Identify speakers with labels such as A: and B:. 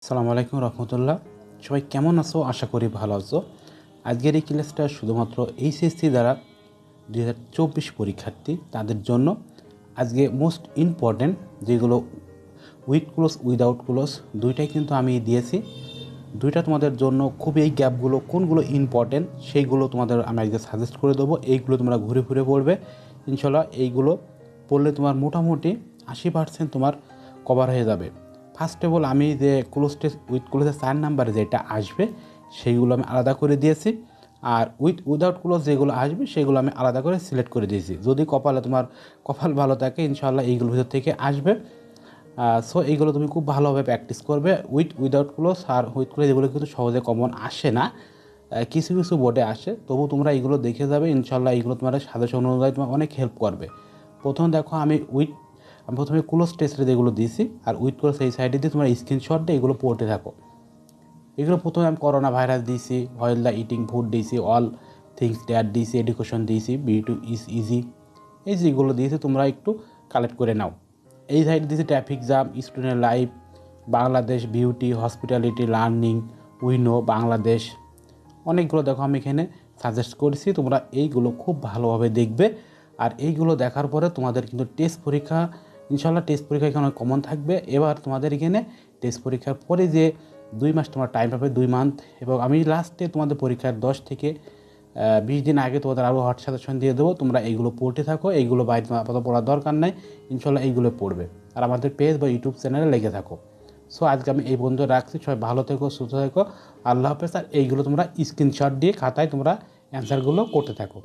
A: আসসালামু আলাইকুম রহমতুল্লাহ। সবাই কেমন আছো? আশা করি ভালো আছো। আজকের এই ক্লাসটা শুধুমাত্র এইচএসসি দ্বারা 2024 পরীক্ষার্থী তাদের জন্য। আজকে মোস্ট ইম্পর্ট্যান্ট যেগুলো উইথ ক্লোজ উইদাউট ক্লোজ দুইটাই কিন্তু আমি দিয়েছি। দুইটা তোমাদের জন্য খুবই এই গ্যাপগুলো কোনগুলো ইম্পর্ট্যান্ট সেইগুলো তোমাদের আমি আজকে সাজেস্ট করে দেবো। এইগুলো তোমরা ঘুরে ঘুরে পড়বে ইনশাল্লাহ। এইগুলো পড়লে তোমার মোটামুটি 80% তোমার কভার হয়ে যাবে। ফার্স্ট অফ অল আমি যে ক্লোজ টেস্ট উইথ ক্লোজের 4 নাম্বারে যেটা আসবে সেইগুলো আমি আলাদা করে দিয়েছি, আর উইদাউট ক্লোজ যেগুলো আসবে সেগুলো আমি আলাদা করে সিলেক্ট করে দিয়েছি। যদি তোমার কপাল ভালো থাকে ইনশাল্লাহ এইগুলোর ভিতর থেকে আসবে। সো এইগুলো তুমি খুব ভালোভাবে প্র্যাকটিস করবে। উইদাউট ক্লোজ আর উইথ ক্লোজ এগুলো কিন্তু সহজে কমন আসে না, কিছু কিছু বোর্ডে আসে, তবু তোমরা এইগুলো দেখে যাবে ইনশাল্লাহ। এইগুলো তোমার সাজেশন অনুযায়ী তোমার অনেক হেল্প করবে। প্রথমে দেখো আমি প্রথমে ক্লোজ টেস্টে যেগুলো দিয়েছি আর উইথ ক্লোজ এই সাইডে দিয়ে তোমার স্ক্রিনশট দিয়ে এগুলো পড়তে থাকো। এগুলো প্রথমে আমি করোনা ভাইরাস দিয়েছি, হোয়াইল দ্য ইটিং ফুড দিয়েছি, অল থিংস ড্যাট দিয়েছি, এডুকেশন দিয়েছি, বি টু ইজ ইজি, এই যেগুলো দিয়েছি তোমরা একটু কালেক্ট করে নাও। এই সাইডে দিয়েছি traffic jam, student life, Bangladesh, beauty, hospitality, learning, উইনো, বাংলাদেশ, অনেকগুলো দেখো আমি এখানে সাজেস্ট করেছি। তোমরা এইগুলো খুব ভালোভাবে দেখবে। আর এইগুলো দেখার পরে তোমাদের কিন্তু টেস্ট পরীক্ষা ইনশাল্লাহ টেস্ট পরীক্ষা এখানে কমন থাকবে। এবার তোমাদের এখানে টেস্ট পরীক্ষার পরে যে 2 মাস তোমার টাইম পাবে, 2 মান্থ, এবং আমি লাস্টে তোমাদের পরীক্ষার 10 থেকে 20 দিন আগে তোমাদের আরও হট সাজেশন দিয়ে দেবো। তোমরা এইগুলো পড়তে থাকো, এইগুলো বাইরে আপাতত পড়ার দরকার নাই, ইনশাল্লাহ এইগুলো পড়বে। আর আমাদের পেজ বা ইউটিউব চ্যানেলে লেগে থাকো। সো আজকে আমি এই বন্ধু রাখছি। সবাই ভালো থেকো, সুস্থ থেকো, আল্লাহ হাফেজ। আর এইগুলো তোমরা স্ক্রিনশট দিয়ে খাতায় তোমরা অ্যান্সারগুলো করতে থাকো।